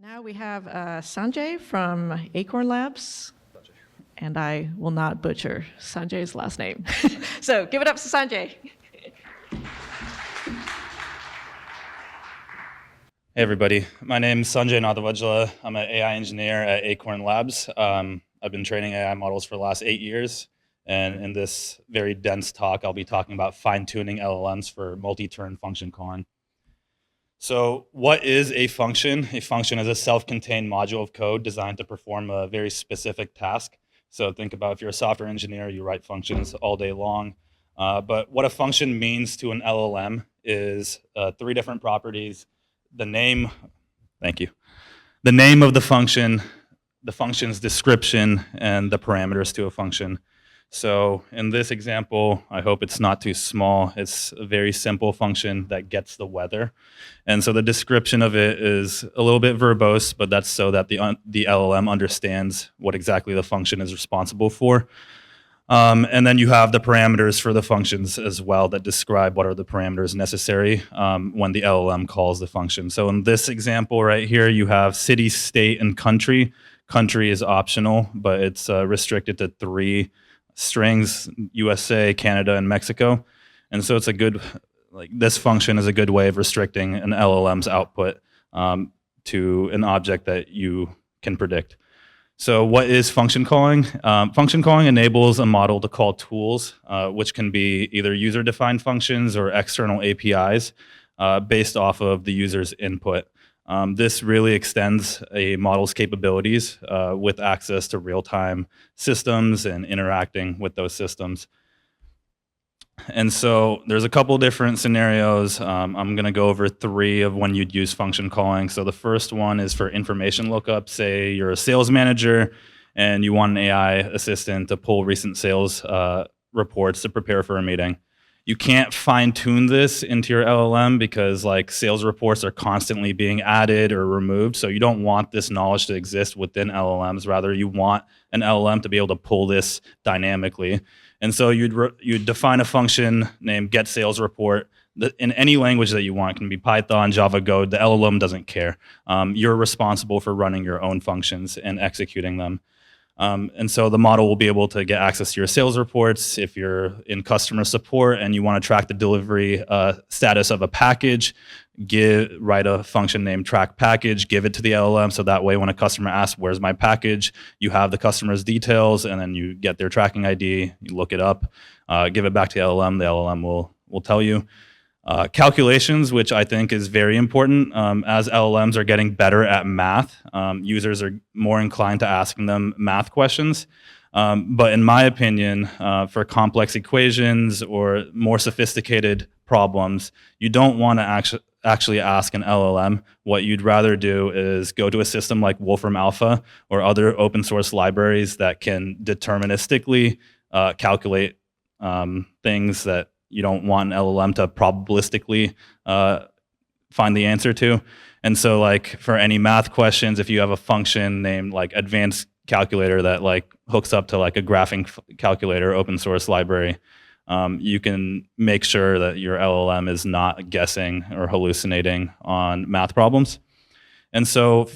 Now we have Sanjay from Acorn Labs, and I will not butcher Sanjay's last name. So give it up to Sanjay. Hey everybody, my name is Sanjay Nadhavajhala. I'm an AI engineer at Acorn Labs. I've been training AI models for the last 8 years, and in this very dense talk, I'll be talking about fine-tuning LLMs for multi-turn function calling. So what is a function? A function is a self-contained module of code designed to perform a very specific task. So think about if you're a software engineer, you write functions all day long. But what a function means to an LLM is 3 different properties. The name, thank you. The name of the function, the function's description, and the parameters to a function. So in this example, I hope it's not too small. It's a very simple function that gets the weather. And so the description of it is a little bit verbose, but that's so that the LLM understands what exactly the function is responsible for. And then you have the parameters for the functions as well that describe what are the parameters necessary when the LLM calls the function. So in this example right here, you have city, state, and country. Country is optional, but it's restricted to 3 strings: USA, Canada, and Mexico. And so it's a good, this function is a good way of restricting an LLM's output to an object that you can predict. So what is function calling? Function calling enables a model to call tools, which can be either user-defined functions or external APIs based off of the user's input. This really extends a model's capabilities with access to real-time systems and interacting with those systems. And so there's a couple different scenarios. I'm going to go over 3 of when you'd use function calling. So the first one is for information lookup. Say you're a sales manager and you want an AI assistant to pull recent sales reports to prepare for a meeting. You can't fine-tune this into your LLM because sales reports are constantly being added or removed. So you don't want this knowledge to exist within LLMs. Rather, you want an LLM to be able to pull this dynamically. And so you'd define a function named getSalesReport in any language that you want. It can be Python, Java, Go. The LLM doesn't care. You're responsible for running your own functions and executing them. And so the model will be able to get access to your sales reports. If you're in customer support and you want to track the delivery status of a package, write a function named track package, give it to the LLM, so that way when a customer asks, where's my package, you have the customer's details, and then you get their tracking ID, you look it up, give it back to the LLM will tell you. Calculations, which I think is very important. As LLMs are getting better at math, users are more inclined to asking them math questions. But in my opinion, for complex equations or more sophisticated problems, you don't want to actually ask an LLM. What you'd rather do is go to a system like Wolfram Alpha or other open source libraries that can deterministically calculate things that you don't want an LLM to probabilistically find the answer to. And so for any math questions, if you have a function named advanced calculator that hooks up to a graphing calculator open source library, you can make sure that your LLM is not guessing or hallucinating on math problems. And so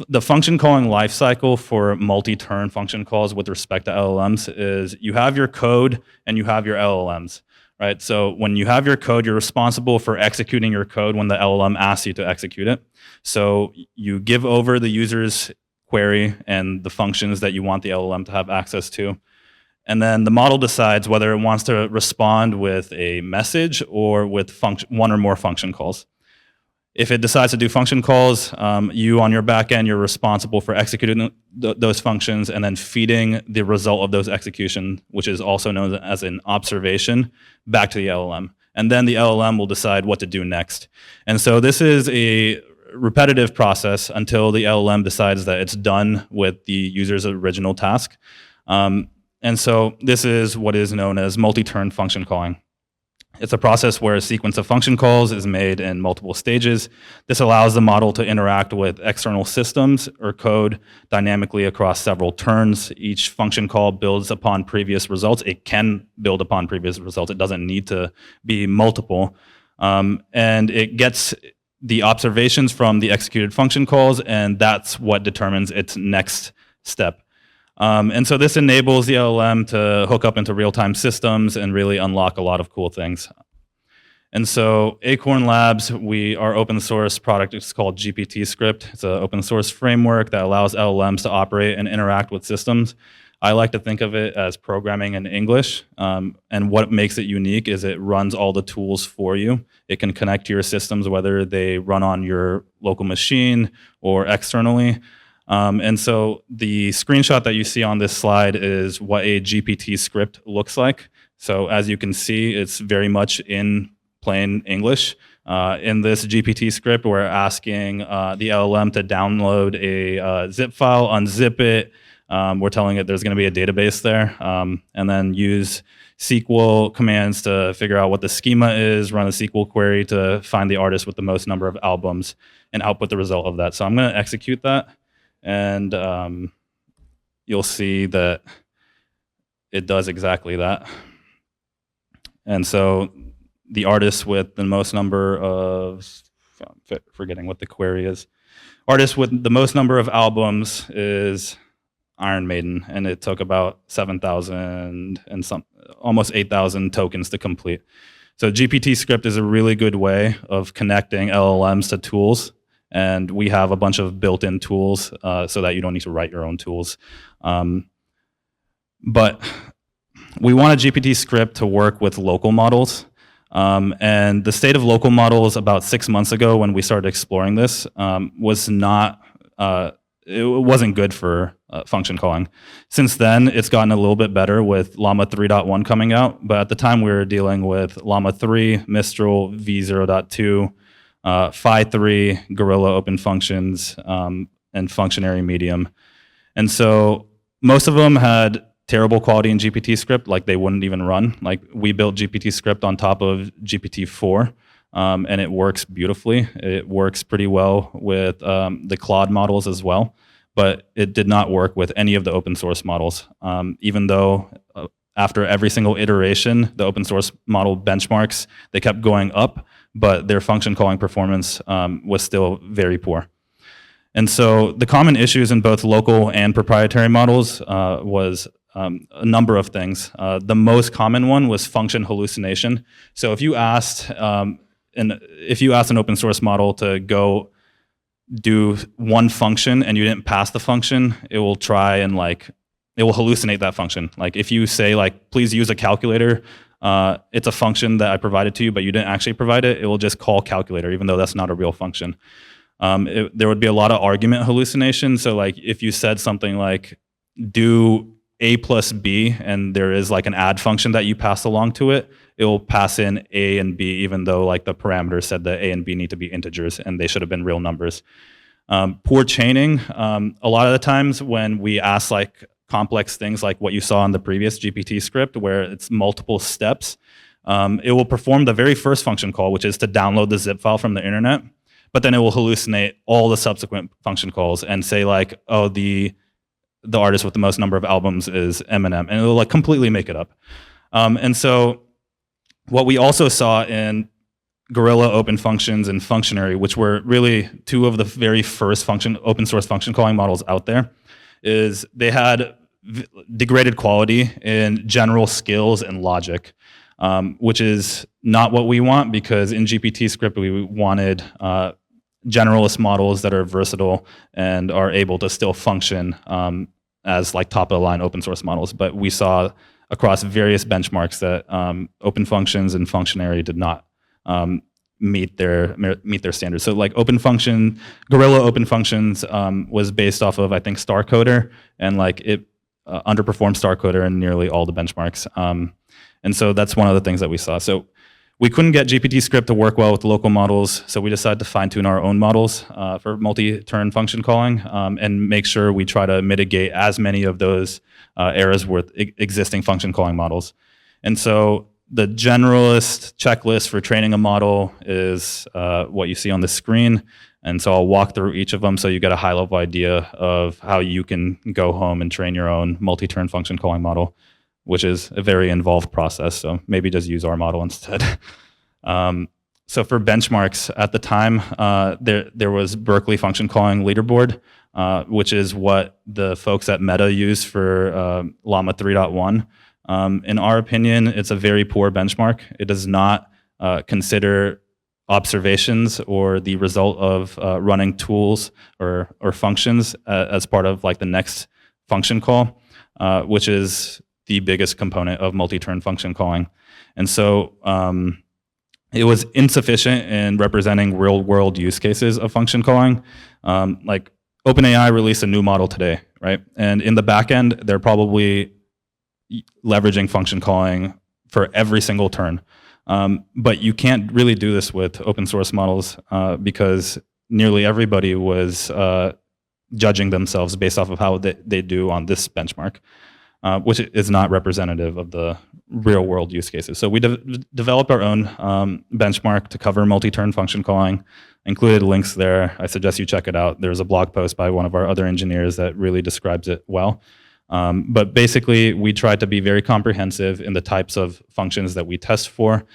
the function calling lifecycle for multi-turn function calls with respect to LLMs is you have your code and you have your LLMs. Right? So when you have your code, you're responsible for executing your code when the LLM asks you to execute it. So you give over the user's query and the functions that you want the LLM to have access to. And then the model decides whether it wants to respond with a message or with one or more function calls. If it decides to do function calls, you on your back end, you're responsible for executing those functions and then feeding the result of those execution, which is also known as an observation, back to the LLM. And then the LLM will decide what to do next. And so this is a repetitive process until the LLM decides that it's done with the user's original task. And so this is what is known as multi-turn function calling. It's a process where a sequence of function calls is made in multiple stages. This allows the model to interact with external systems or code dynamically across several turns. Each function call builds upon previous results. It can build upon previous results. It doesn't need to be multiple. And it gets the observations from the executed function calls, and that's what determines its next step. And so this enables the LLM to hook up into real-time systems and really unlock a lot of cool things. And so Acorn Labs, our open source product is called GPT Script. It's an open source framework that allows LLMs to operate and interact with systems. I like to think of it as programming in English. And what makes it unique is it runs all the tools for you. It can connect to your systems, whether they run on your local machine or externally. And so the screenshot that you see on this slide is what a GPT script looks like. So as you can see, it's very much in plain English. In this GPT script, we're asking the LLM to download a zip file, unzip it. We're telling it there's going to be a database there, and then use SQL commands to figure out what the schema is, run a SQL query to find the artist with the most number of albums, and output the result of that. So I'm going to execute that, and you'll see that it does exactly that. And so the artist with the most number of, forgetting what the query is, artist with the most number of albums is Iron Maiden, and it took about 7,000 and almost 8,000 tokens to complete. So GPT Script is a really good way of connecting LLMs to tools, and we have a bunch of built-in tools so that you don't need to write your own tools. But we want a GPT Script to work with local models. And the state of local models about 6 months ago when we started exploring this was not, it wasn't good for function calling. Since then, it's gotten a little bit better with Llama 3.1 coming out, but at the time we were dealing with Llama 3, Mistral, V0.2, Phi 3, Gorilla Open Functions, and Functionary Medium. And so most of them had terrible quality in GPT Script, like they wouldn't even run. Like we built GPT Script on top of GPT-4, and it works beautifully. It works pretty well with the Claude models as well, but it did not work with any of the open source models. Even though after every single iteration, the open source model benchmarks, they kept going up, but their function calling performance was still very poor. And so the common issues in both local and proprietary models was a number of things. The most common one was function hallucination. So if you asked an open source model to go do one function and you didn't pass the function, it will try and it will hallucinate that function. Like if you say please use a calculator, it's a function that I provided to you, but you didn't actually provide it, it will just call calculator, even though that's not a real function. There would be a lot of argument hallucination. So if you said something like do A plus B, and there is an add function that you pass along to it, it will pass in A and B, even though the parameters said that A and B need to be integers and they should have been real numbers. Poor chaining. A lot of the times when we ask complex things like what you saw in the previous GPT script, where it's multiple steps, it will perform the very first function call, which is to download the zip file from the internet, but then it will hallucinate all the subsequent function calls and say oh, the artist with the most number of albums is Eminem, and it'll completely make it up. And so what we also saw in Gorilla Open Functions and Functionary, which were really two of the very first open source function calling models out there, is they had degraded quality in general skills and logic, which is not what we want, because in GPT script we wanted generalist models that are versatile and are able to still function as top of the line open source models. But we saw across various benchmarks that open functions and functionary did not meet their standards. So Gorilla Open Functions was based off of, I think, StarCoder, and it underperformed StarCoder in nearly all the benchmarks. And so that's one of the things that we saw. So we couldn't get GPT script to work well with local models, so we decided to fine-tune our own models for multi-turn function calling and make sure we try to mitigate as many of those errors with existing function calling models. And so the generalist checklist for training a model is what you see on the screen. And so I'll walk through each of them so you get a high-level idea of how you can go home and train your own multi-turn function calling model, which is a very involved process, so maybe just use our model instead. So for benchmarks at the time, there was Berkeley function calling leaderboard, which is what the folks at Meta use for Llama 3.1. In our opinion, it's a very poor benchmark. It does not consider observations or the result of running tools or functions as part of like the next function call, which is the biggest component of multi-turn function calling. And so it was insufficient in representing real-world use cases of function calling. Like OpenAI released a new model today, right? And in the back end, they're probably leveraging function calling for every single turn. But you can't really do this with open source models because nearly everybody was judging themselves based off of how they do on this benchmark, which is not representative of the real world use cases. So we developed our own benchmark to cover multi-turn function calling, included links there. I suggest you check it out. There's a blog post by one of our other engineers that really describes it well. But basically, we tried to be very comprehensive in the types of functions that we test for.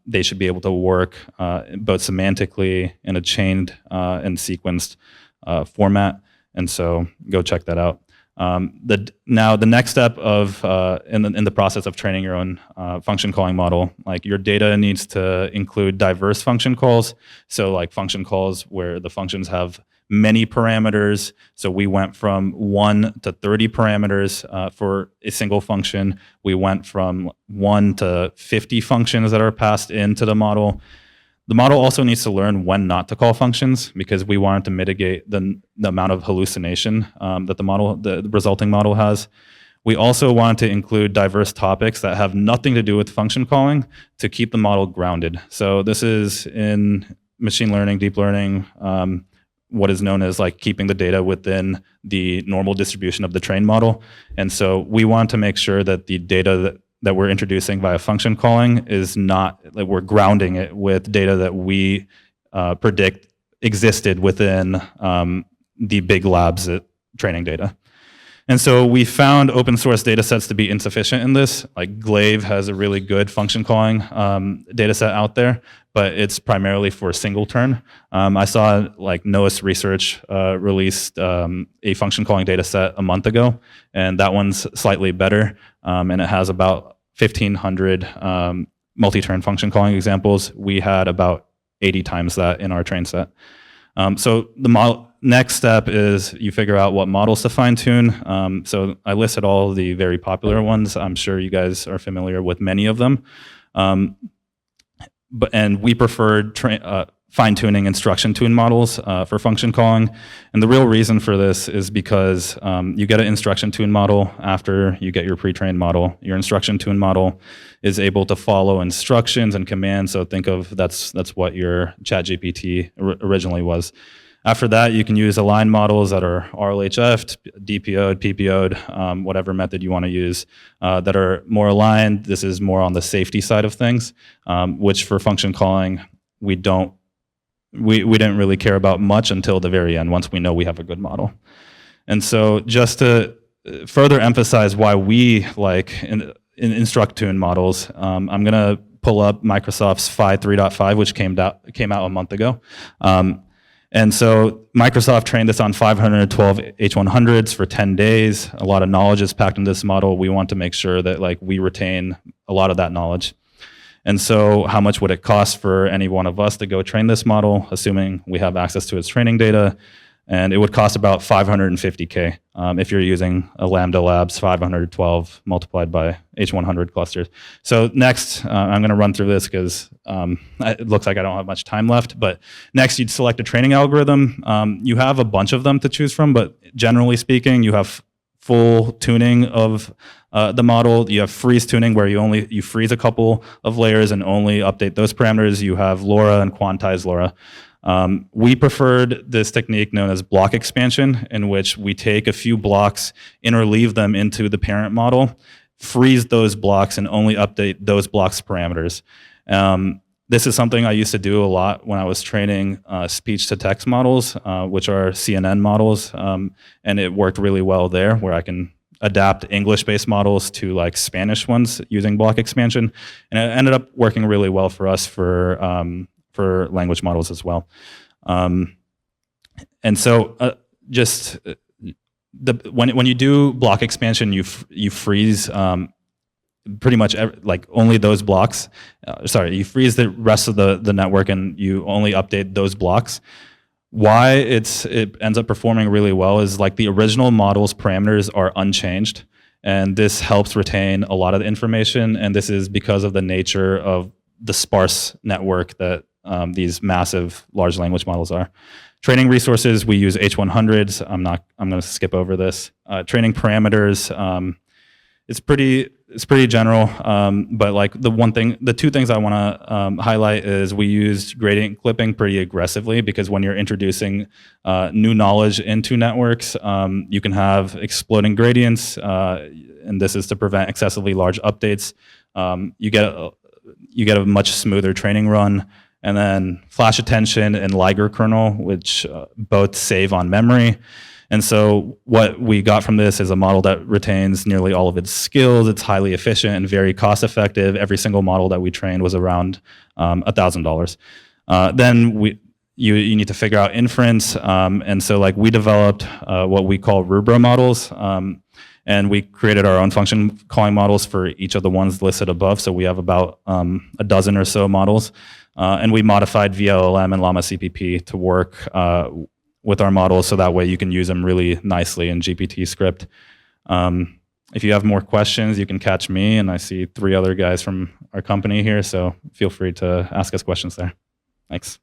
They should be able to work both semantically in a chained and sequenced format. And so go check that out. Now, the next step of in the process of training your own function calling model, like your data needs to include diverse function calls. So like function calls where the functions have many parameters. So we went from 1 to 30 parameters for a single function. We went from 1 to 50 functions that are passed into the model. The model also needs to learn when not to call functions because we wanted to mitigate the amount of hallucination that the resulting model has. We also wanted to include diverse topics that have nothing to do with function calling to keep the model grounded. So this is in machine learning, deep learning, what is known as like keeping the data within the normal distribution of the trained model. And so we want to make sure that the data that we're introducing via function calling is not, like we're grounding it with data that we predict existed within the big labs training data. And so we found open source data sets to be insufficient in this. Like Glaive has a really good function calling data set out there, but it's primarily for single turn. I saw like NOAA's research released a function calling data set a month ago, and that one's slightly better, and it has about 1,500 multi-turn function calling examples. We had about 80 times that in our train set. So the next step is you figure out what models to fine tune. So I listed all the very popular ones. I'm sure you guys are familiar with many of them. And we preferred fine-tuning instruction tune models for function calling. And the real reason for this is because you get an instruction tune model after you get your pre-trained model. Your instruction tune model is able to follow instructions and commands. So think of that's what your ChatGPT originally was. After that, you can use aligned models that are RLHF'd, DPO'd, PPO'd, whatever method you want to use that are more aligned. This is more on the safety side of things, which for function calling, we didn't really care about much until the very end, once we know we have a good model. And so just to further emphasize why we like instruct tune models, I'm going to pull up Microsoft's Phi 3.5, which came out a month ago. And so Microsoft trained this on 512 H100s for 10 days. A lot of knowledge is packed in this model. We want to make sure that like we retain a lot of that knowledge. And so how much would it cost for any one of us to go train this model, assuming we have access to its training data? And it would cost about $550K if you're using a Lambda Labs 512 multiplied by H100 clusters. So next, I'm going to run through this because it looks like I don't have much time left. But next, you'd select a training algorithm. You have a bunch of them to choose from, but generally speaking, you have full tuning of the model. You have freeze tuning where you freeze a couple of layers and only update those parameters. You have LoRa and quantize LoRa. We preferred this technique known as block expansion, in which we take a few blocks, interleave them into the parent model, freeze those blocks, and only update those blocks' parameters. This is something I used to do a lot when I was training speech-to-text models, which are CNN models, and it worked really well there, where I can adapt English-based models to like Spanish ones using block expansion, and it ended up working really well for us for language models as well. And so just when you do block expansion, you freeze pretty much like only those blocks. You freeze the rest of the network and you only update those blocks. Why it ends up performing really well is like the original model's parameters are unchanged, and this helps retain a lot of the information, and this is because of the nature of the sparse network that these massive large language models are. Training resources, we use H100s. I'm going to skip over this. Training parameters, it's pretty general, but like the two things I want to highlight is we used gradient clipping pretty aggressively, because when you're introducing new knowledge into networks, you can have exploding gradients, and this is to prevent excessively large updates. You get a much smoother training run. And then flash attention and Liger kernel, which both save on memory. And so what we got from this is a model that retains nearly all of its skills. It's highly efficient and very cost effective. Every single model that we trained was around $1,000. Then you need to figure out inference. And so like we developed what we call Rubra models. And we created our own function calling models for each of the ones listed above. So we have about a dozen or so models. And we modified VLLM and Llama CPP to work with our models, so that way you can use them really nicely in GPT script. If you have more questions, you can catch me, and I see 3 other guys from our company here, so feel free to ask us questions there. Thanks.